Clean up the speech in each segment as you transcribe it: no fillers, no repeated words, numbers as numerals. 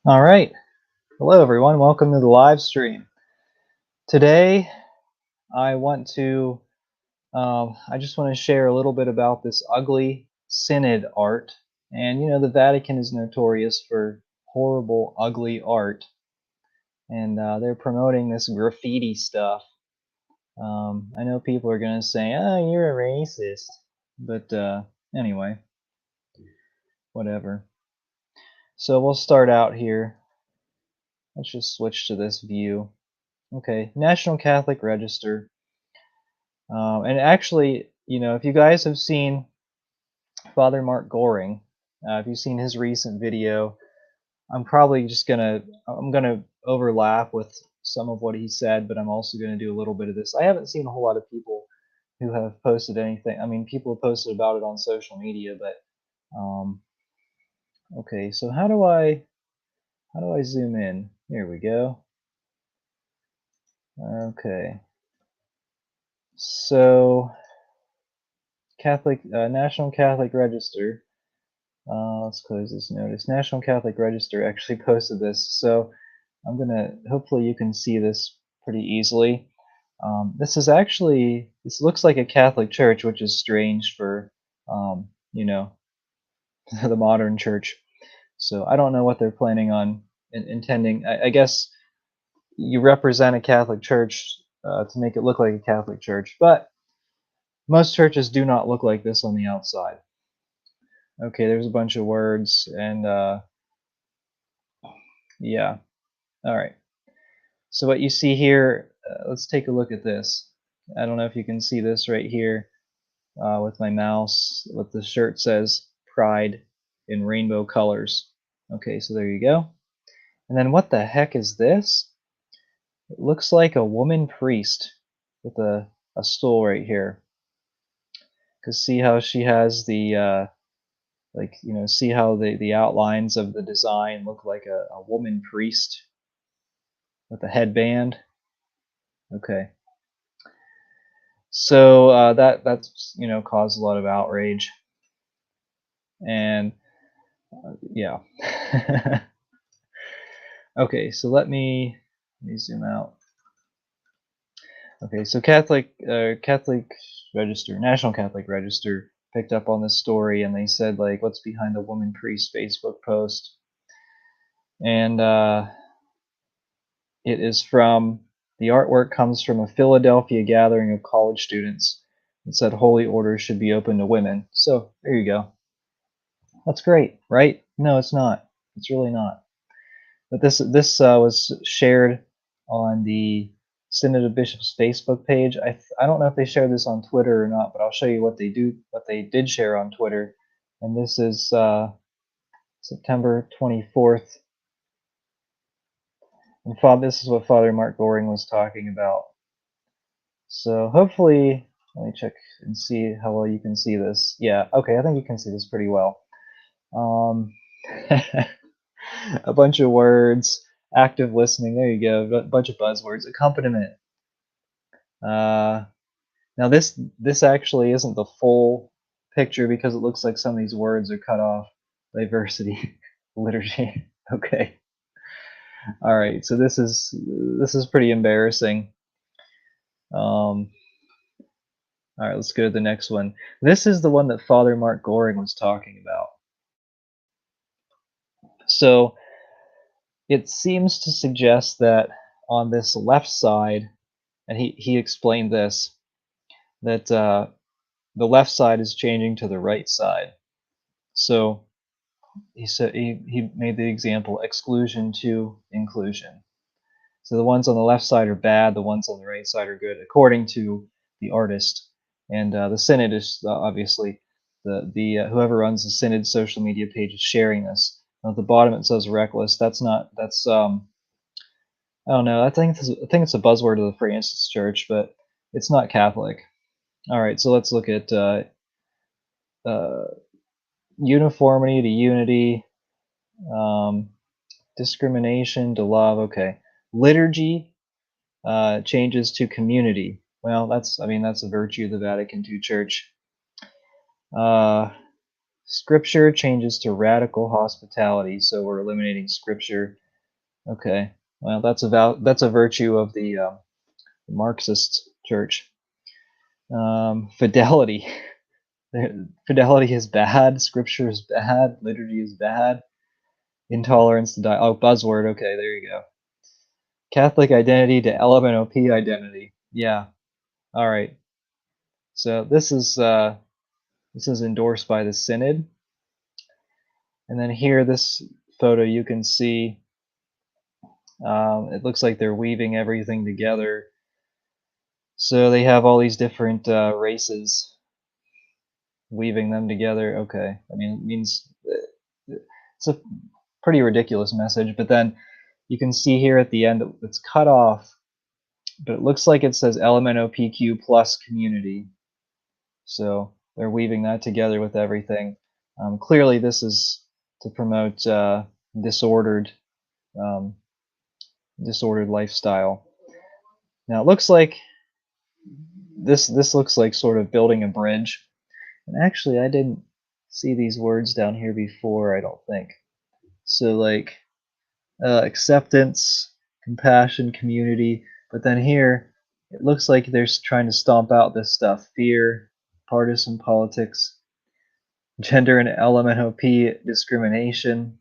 All right. Hello, everyone. Welcome to the live stream. Today, I just want to share a little bit about this ugly Synod art. And, the Vatican is notorious for horrible, ugly art. And they're promoting this graffiti stuff. I know people are going to say, oh, you're a racist. But anyway, whatever. So we'll start out here. Let's just switch to this view. Okay, National Catholic Register. And actually, if you guys have seen Father Mark Goring, if you've seen his recent video, I'm gonna overlap with some of what he said, but I'm also gonna do a little bit of this. I haven't seen a whole lot of people who have posted anything. I mean, people have posted about it on social media, but okay. So how do I zoom in? Here we go. Okay. So National Catholic Register. Let's close this notice. National Catholic Register actually posted this, so hopefully you can see this pretty easily. This looks like a Catholic church, which is strange for, the modern church. So I don't know what they're planning on intending. I guess you represent a Catholic church to make it look like a Catholic church, but most churches do not look like this on the outside. Okay, there's a bunch of words, and yeah. All right. So what you see here, let's take a look at this. I don't know if you can see this right here with my mouse. What the shirt says, Pride in rainbow colors. Okay, so there you go. And then what the heck is this? It looks like a woman priest with a stool right here. Because see how she has the, see how the outlines of the design look like a woman priest with a headband? Okay. So that's caused a lot of outrage, and yeah. Okay, so let me zoom out. Okay, so Catholic Register, National Catholic Register picked up on this story, and they said like, what's behind the woman priest Facebook post, and it is from the artwork comes from a Philadelphia gathering of college students. It said holy orders should be open to women. So there you go. That's great, right? No, it's not. It's really not. But this was shared on the Synod of Bishops Facebook page. I don't know if they shared this on Twitter or not, but I'll show you what they did share on Twitter. And this is September 24th. And this is what Father Mark Goring was talking about. So hopefully, let me check and see how well you can see this. Yeah, okay, I think you can see this pretty well. A bunch of words, active listening. There you go. A bunch of buzzwords. Accompaniment. Now this actually isn't the full picture because it looks like some of these words are cut off. Diversity, liturgy. Okay. All right. So this is pretty embarrassing. All right. Let's go to the next one. This is the one that Father Mark Goring was talking about. So it seems to suggest that on this left side, and he explained this, that the left side is changing to the right side. So he said he made the example exclusion to inclusion. So the ones on the left side are bad, the ones on the right side are good, according to the artist. And the Synod is obviously the whoever runs the Synod social media page is sharing this. At the bottom it says reckless. That's I don't know. I think it's a buzzword of the Francis Church, but it's not Catholic. All right, so let's look at uniformity to unity, discrimination to love. Okay, liturgy changes to community. Well, that's a virtue of the Vatican II Church. Scripture changes to radical hospitality, so we're eliminating Scripture. Okay, well that's a virtue of the Marxist church. Fidelity. Fidelity is bad. Scripture is bad. Liturgy is bad. Intolerance to buzzword. Okay, there you go. Catholic identity to LMNOP identity. Yeah. All right. So this is endorsed by the Synod. And then here, this photo, you can see it looks like they're weaving everything together. So they have all these different races weaving them together. Okay, I mean, it means it's a pretty ridiculous message. But then you can see here at the end it's cut off, but it looks like it says LMNOPQ plus community. So they're weaving that together with everything. Clearly, this is to promote disordered lifestyle. Now it looks like this looks like sort of building a bridge. And actually, I didn't see these words down here before, I don't think. So like acceptance, compassion, community. But then here, it looks like they're trying to stomp out this stuff: fear, partisan politics, gender and LMNOP discrimination,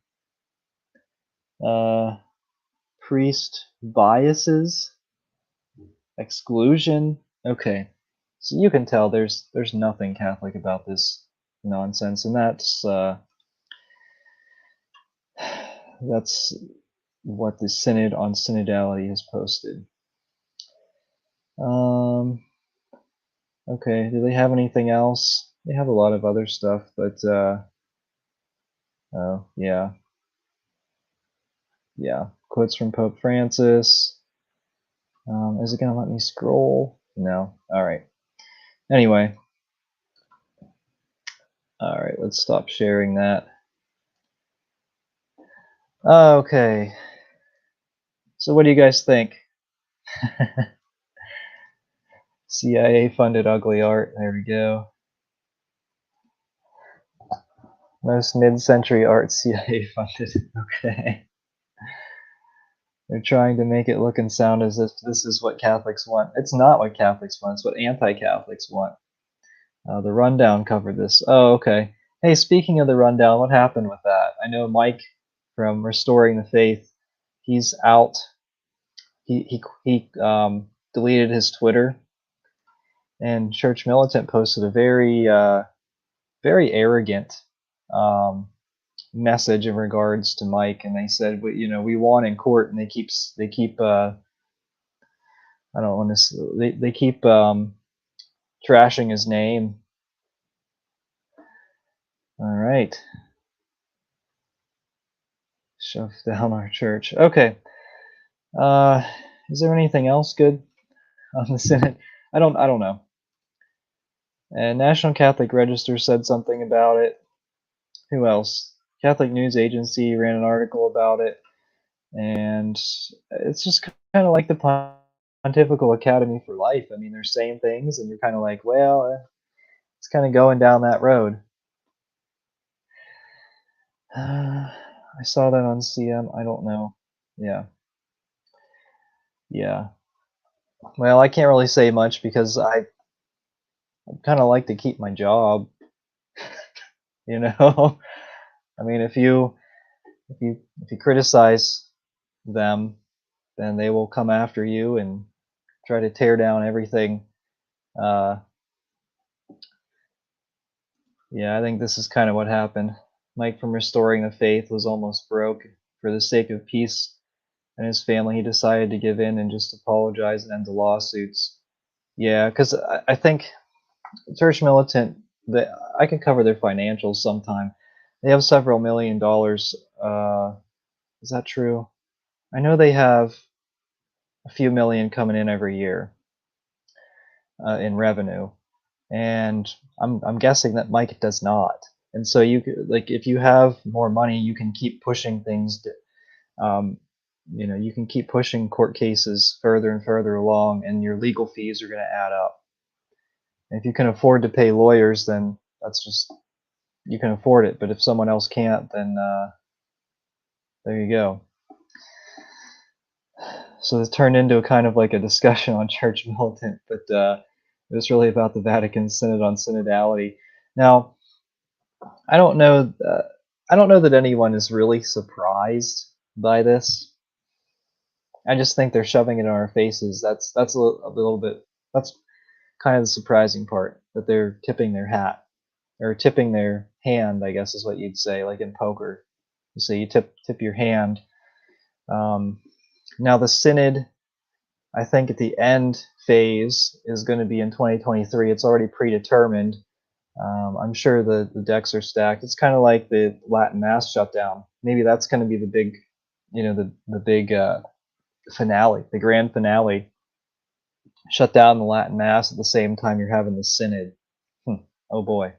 priest biases, exclusion. Okay, so you can tell there's nothing Catholic about this nonsense, and that's what the Synod on Synodality has posted. Okay, do they have anything else? They have a lot of other stuff, but oh yeah, quotes from Pope Francis. Is it gonna let me scroll? No. All right. Anyway, all right. Let's stop sharing that. Okay. So what do you guys think? CIA funded ugly art. There we go. Most mid-century art CIA funded. Okay. They're trying to make it look and sound as if this is what Catholics want. It's not what Catholics want. It's what anti-Catholics want. The Rundown covered this. Oh, okay. Hey, speaking of the Rundown, what happened with that? I know Mike from Restoring the Faith, he's out. He deleted his Twitter, and Church Militant posted a very very arrogant message in regards to Mike, and they said, we won in court, and they keep I don't want to. They keep trashing his name. All right. Shove down our church. Okay. Is there anything else good on the Synod? I don't know. And National Catholic Register said something about it. Who else? Catholic News Agency ran an article about it, and it's just kind of like the Pontifical Academy for Life. I mean, they're saying things, and you're kind of like, well, it's kind of going down that road. I saw that on CM. I don't know. Yeah. Well, I can't really say much because I kind of like to keep my job. You know, I mean, if you criticize them, then they will come after you and try to tear down everything. Yeah, I think this is kind of what happened. Mike from Restoring the Faith was almost broke. For the sake of peace and his family, he decided to give in and just apologize and end the lawsuits. Yeah, because I think Church Militant, I could cover their financials sometime. They have several $1 million. Is that true? I know they have a few million coming in every year in revenue, and I'm guessing that Mike does not. And so if you have more money, you can keep pushing things. You can keep pushing court cases further and further along, and your legal fees are going to add up. And if you can afford to pay lawyers, then that's just you can afford it, but if someone else can't, then there you go. So this turned into a kind of like a discussion on church militant, but it was really about the Vatican Synod on synodality. Now, I don't know. I don't know that anyone is really surprised by this. I just think they're shoving it in our faces. That's a little bit. That's kind of the surprising part, that they're tipping their hat or tipping their hand, I guess is what you'd say, like in poker. You say you tip your hand. Now the synod, I think at the end phase is going to be in 2023. It's already predetermined. I'm sure the decks are stacked. It's kind of like the Latin Mass shutdown. Maybe that's going to be the big, the big finale, the grand finale. Shut down the Latin Mass at the same time you're having the synod. Oh boy.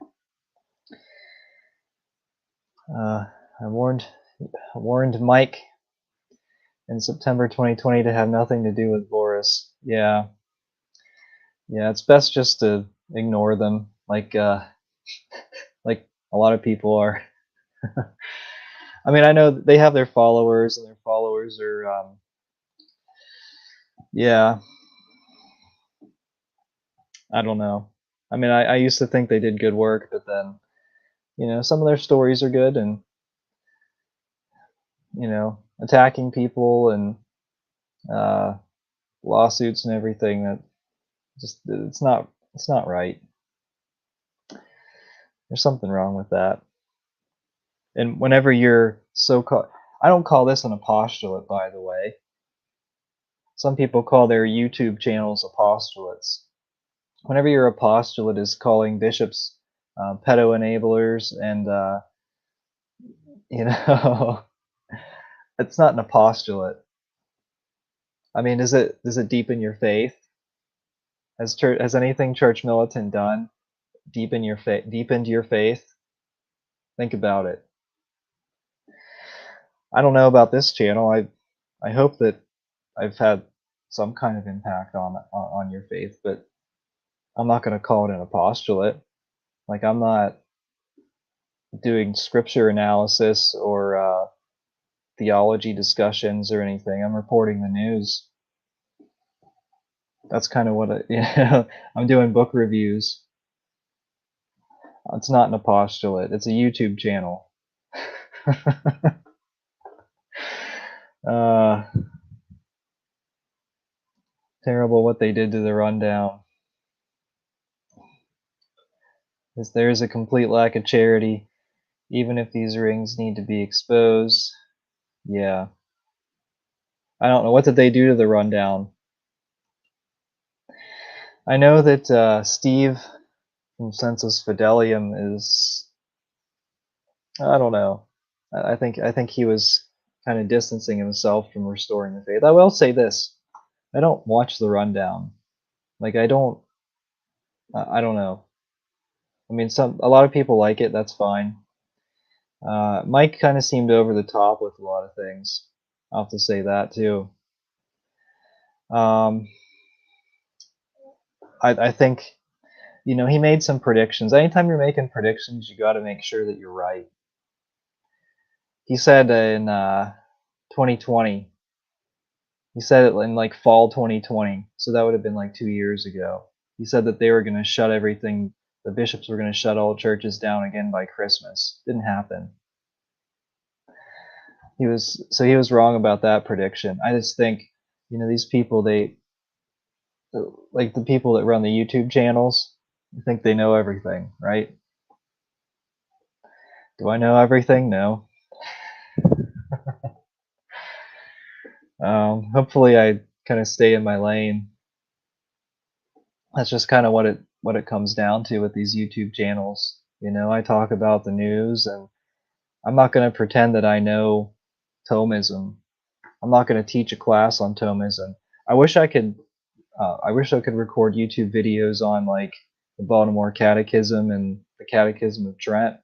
I warned Mike in September 2020 to have nothing to do with Boris. Yeah, it's best just to ignore them, like a lot of people are. I mean, I know they have their followers, and their followers are, yeah. I don't know. I mean, I used to think they did good work, but then, some of their stories are good, and attacking people and lawsuits and everything, that just it's not right. There's something wrong with that. And whenever you're so-called, I don't call this an apostolate, by the way. Some people call their YouTube channels apostolates. Whenever your apostolate is calling bishops pedo enablers, and it's not an apostolate. I mean, does it deepen your faith? Has anything church militant done deepened your faith? Think about it. I don't know about this channel. I hope that I've had some kind of impact on your faith, but I'm not going to call it an apostolate. Like, I'm not doing scripture analysis or theology discussions or anything. I'm reporting the news. That's kind of what I'm doing book reviews. It's not an apostolate. It's a YouTube channel. Terrible what they did to the rundown. There is a complete lack of charity, even if these rings need to be exposed. Yeah. I don't know. What did they do to the rundown? I know that Steve from Sensus Fidelium is, I don't know. I think he was kind of distancing himself from restoring the faith. I will say this: I don't watch the rundown. Like, I don't know. I mean, a lot of people like it. That's fine. Mike kind of seemed over the top with a lot of things. I'll have to say that too. I think, he made some predictions. Anytime you're making predictions, you got to make sure that you're right. He said in 2020, he said it in like fall 2020, so that would have been like 2 years ago. He said that they were going to shut everything, the bishops were going to shut all churches down again by Christmas. Didn't happen. He was wrong about that prediction. I just think, these people, like the people that run the YouTube channels, I think they know everything, right? Do I know everything? No. Hopefully I kind of stay in my lane. That's just kind of what it comes down to with these YouTube channels. I talk about the news, and I'm not going to pretend that I know Thomism. I'm not going to teach a class on Thomism. I wish I could record YouTube videos on like the Baltimore Catechism and the Catechism of Trent.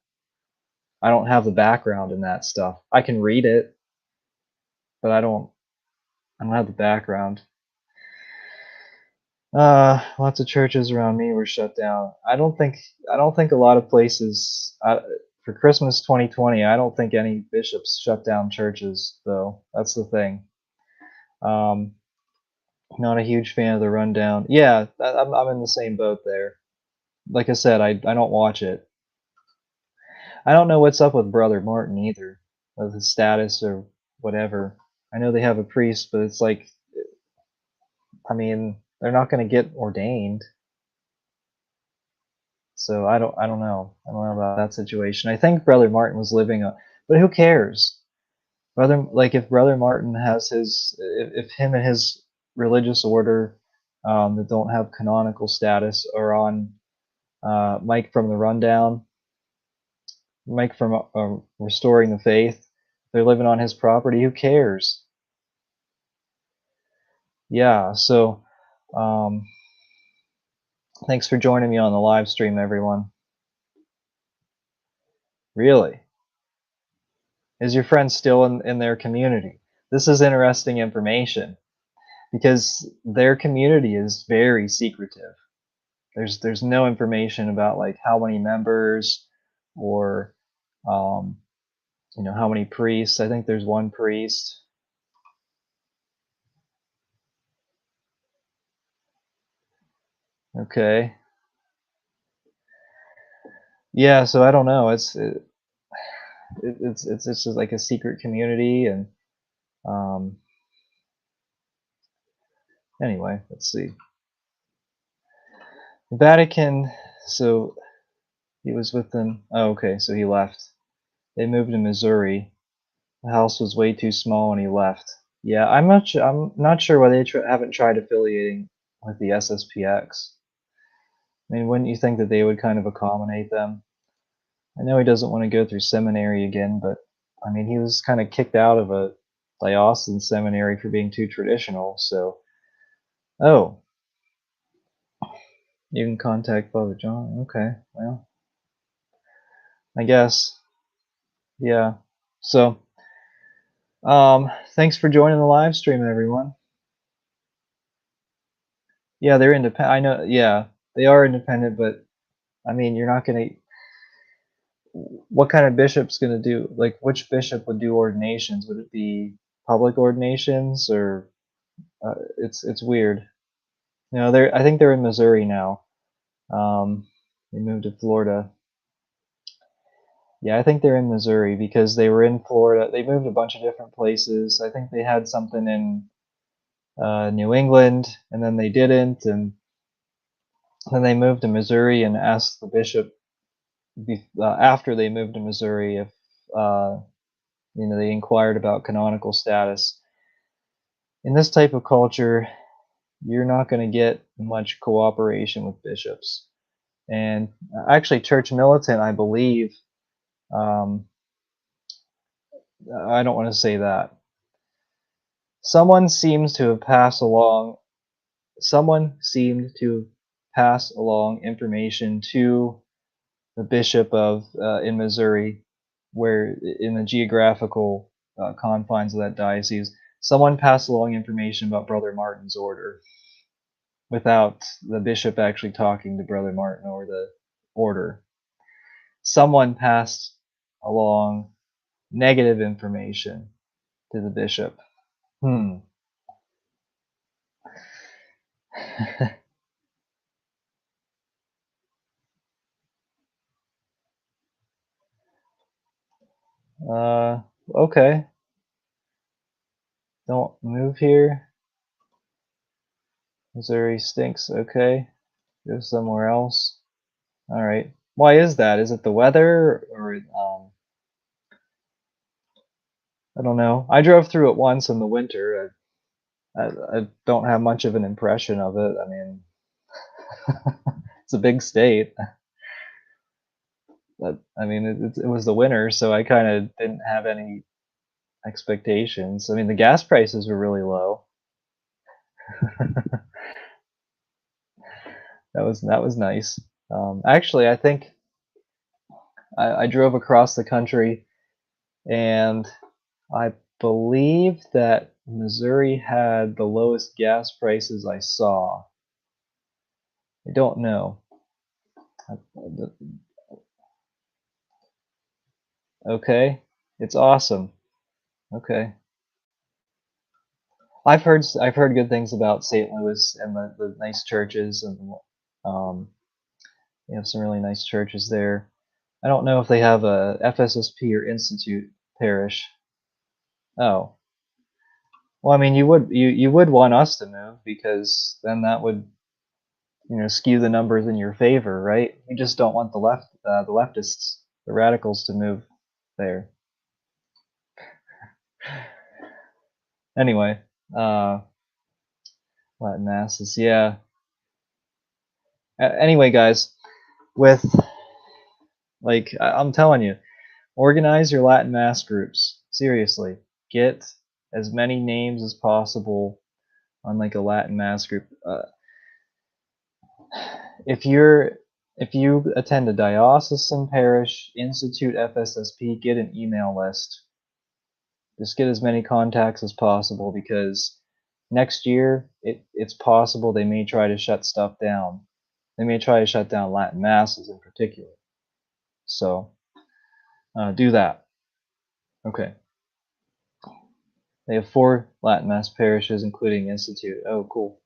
I don't have the background in that stuff. I can read it, but I don't have the background. Lots of churches around me were shut down. I don't think a lot of places. for Christmas 2020, I don't think any bishops shut down churches, though. That's the thing. Not a huge fan of the rundown. Yeah, I'm in the same boat there. Like I said, I don't watch it. I don't know what's up with Brother Martin either, of his status or whatever. I know they have a priest, but it's like, I mean, they're not going to get ordained. So I don't know. I don't know about that situation. I think Brother Martin was living a, but who cares? If Brother Martin has his, if him and his religious order that don't have canonical status are on Mike from the Rundown, Mike from Restoring the Faith, they're living on his property. Who cares? Yeah. So, thanks for joining me on the live stream, everyone. Really? Is your friend still in their community? This is interesting information because their community is very secretive. There's no information about like how many members or how many priests. I think there's one priest. Okay. Yeah, so I don't know. It's just like a secret community, and anyway, let's see. The Vatican. So he was with them. Oh, okay. So he left. They moved to Missouri. The house was way too small, and he left. Yeah, I'm not sure why they haven't tried affiliating with the SSPX. I mean, wouldn't you think that they would kind of accommodate them? I know he doesn't want to go through seminary again, but I mean, he was kind of kicked out of a diocesan seminary for being too traditional. So, oh, you can contact Father John. Okay, well, I guess, yeah. So, thanks for joining the live stream, everyone. Yeah, they're independent. I know. Yeah, they are independent, but I mean, you're not gonna. What kind of bishop's gonna do? Like, which bishop would do ordinations? Would it be public ordinations, or it's weird. I think they're in Missouri now. They moved to Florida. Yeah, I think they're in Missouri because they were in Florida. They moved a bunch of different places. I think they had something in New England, and then they didn't, and then they moved to Missouri and asked the bishop after they moved to Missouri if they inquired about canonical status. In this type of culture, you're not going to get much cooperation with bishops. And actually, Church Militant, I believe, I don't want to say that. Someone seemed to pass along information to the bishop of in Missouri, where in the geographical confines of that diocese, someone passed along information about Brother Martin's order without the bishop actually talking to Brother Martin or the order. Someone passed along negative information to the bishop. Okay. Don't move here. Missouri stinks. Okay. Go somewhere else. All right. Why is that? Is it the weather or I don't know. I drove through it once in the winter. I don't have much of an impression of it. I mean, it's a big state. But I mean, it was the winter, so I kind of didn't have any expectations. I mean, the gas prices were really low. That was nice. Actually, I think I drove across the country, and I believe that Missouri had the lowest gas prices I saw. I don't know. Okay, it's awesome. Okay. I've heard good things about St. Louis and the nice churches, and um, they have some really nice churches there. I don't know if they have a FSSP or Institute parish. Oh, well, I mean, you would want us to move, because then that would, skew the numbers in your favor, right? You just don't want the leftists, the radicals, to move there. Anyway, uh, Latin masses, yeah. Anyway, guys, with I'm telling you, organize your Latin mass groups. Seriously, get as many names as possible on like a Latin mass group. If you attend a diocesan parish, institute, FSSP, get an email list. Just get as many contacts as possible, because next year it's possible they may try to shut stuff down. They may try to shut down Latin masses in particular. So do that. Okay. They have 4 Latin mass parishes, including institute. Oh, cool.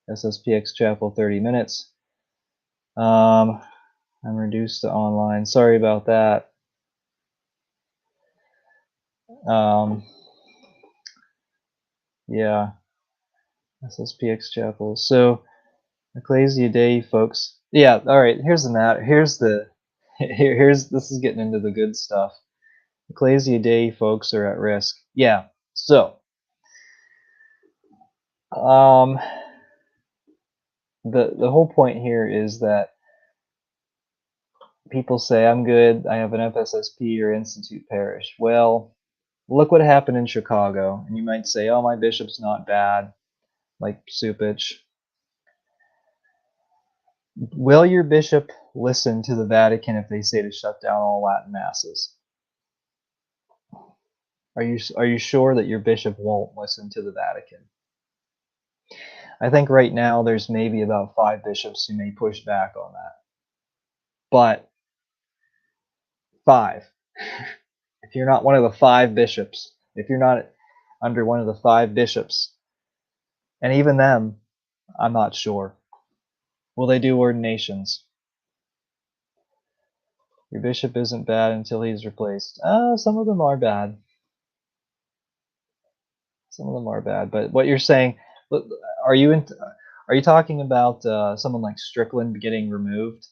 SSPX Chapel, 30 minutes. I'm reduced to online. Sorry about that. Yeah, SSPX Chapel. So, Ecclesia Dei, folks. Yeah, all right. Here's the matter. Here's this is getting into the good stuff. Ecclesia Dei folks are at risk. Yeah. So, um, the whole point here is that people say, I'm good, I have an FSSP or Institute parish. Well, look what happened in Chicago. And you might say, oh, my bishop's not bad, like Supich. Will your bishop listen to the Vatican if they say to shut down all Latin masses? Are you sure that your bishop won't listen to the Vatican? I think right now there's maybe about 5 bishops who may push back on that. But 5. If you're not one of the 5 bishops, if you're not under one of the 5 bishops, and even them, I'm not sure. Will they do ordinations? Your bishop isn't bad until he's replaced. Some of them are bad. Some of them are bad. But what you're saying, are you talking about someone like Strickland getting removed?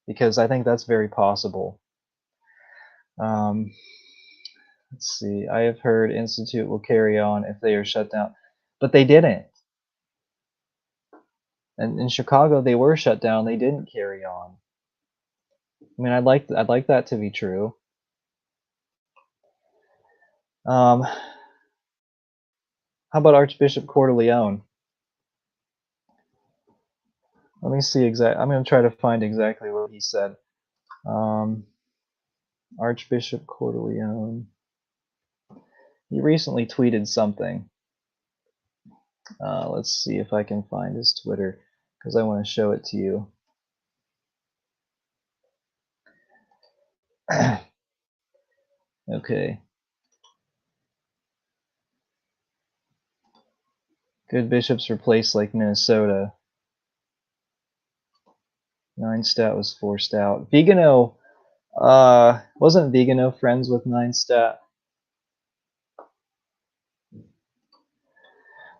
Because I think that's very possible. Let's see. I have heard Institute will carry on if they are shut down, but they didn't. And in Chicago, they were shut down. They didn't carry on. I mean, I'd like that to be true. How about Archbishop Cordileone? Let me see I'm going to try to find exactly what he said. Archbishop Cordileone. He recently tweeted something. Let's see if I can find his Twitter, because I want to show it to you. Okay. Good bishops replaced like Minnesota. 9 Stat was forced out. Vigano, wasn't Vigano friends with 9 Stat?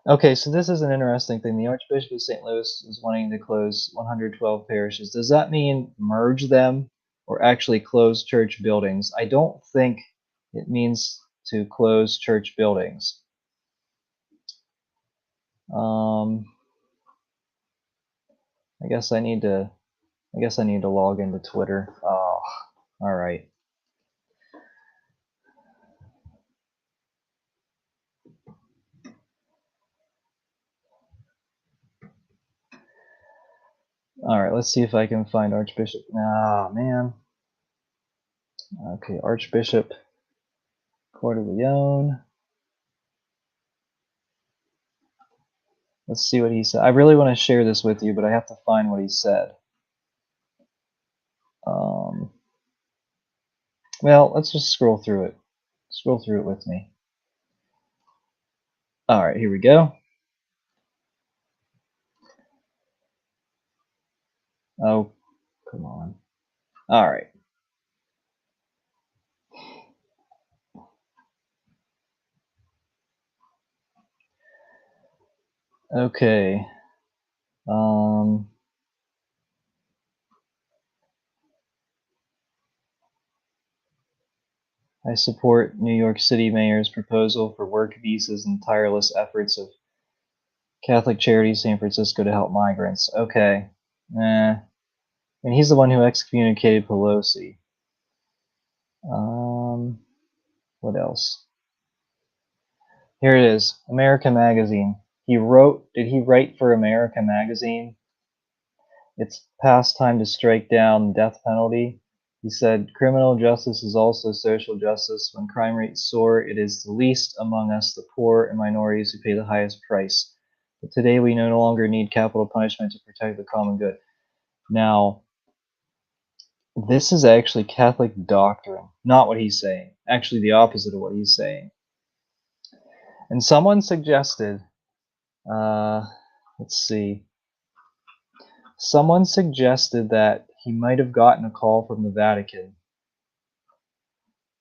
Okay, so this is an interesting thing. The Archbishop of St. Louis is wanting to close 112 parishes. Does that mean merge them or actually close church buildings? I don't think it means to close church buildings. I guess I need to log into Twitter. Oh, all right. All right, let's see if I can find Archbishop. Ah, man. Okay, Archbishop Cordileone. Let's see what he said. I really want to share this with you, but I have to find what he said. Well, let's just scroll through it. Scroll through it with me. All right, here we go. Oh, come on. All right. Okay. I support New York City Mayor's proposal for work visas and tireless efforts of Catholic Charities San Francisco to help migrants. Okay. And he's the one who excommunicated Pelosi. What else? Here it is. America Magazine. Did he write for America Magazine? It's past time to strike down the death penalty. He said, criminal justice is also social justice. When crime rates soar, it is the least among us, the poor and minorities, who pay the highest price. But today we no longer need capital punishment to protect the common good. Now, this is actually Catholic doctrine, not what he's saying. Actually, the opposite of what he's saying. And someone suggested, let's see, someone suggested that he might have gotten a call from the Vatican.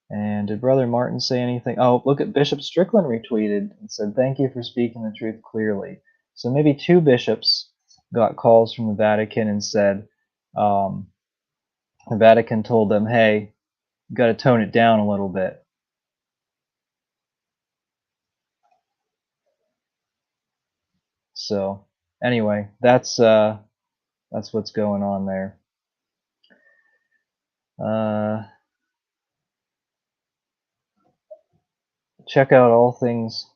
And did Brother Martin say anything? Oh, look at Bishop Strickland retweeted and said, thank you for speaking the truth clearly. So maybe two bishops got calls from the Vatican and said, the Vatican told them, hey, you got to tone it down a little bit. So anyway, that's what's going on there. Check out all things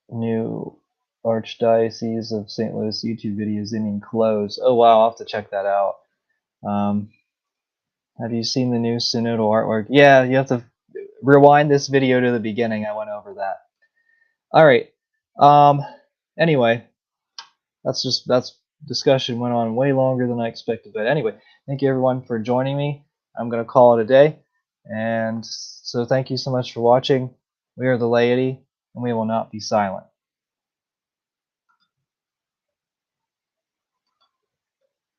new Archdiocese of St. Louis YouTube videos in enclosed. Oh wow, I'll have to check that out. Have you seen the new synodal artwork? Yeah, you have to rewind this video to the beginning. I went over that. All right. Anyway, that's discussion went on way longer than I expected. But anyway, thank you everyone for joining me. I'm going to call it a day. And so thank you so much for watching. We are the laity, and we will not be silent.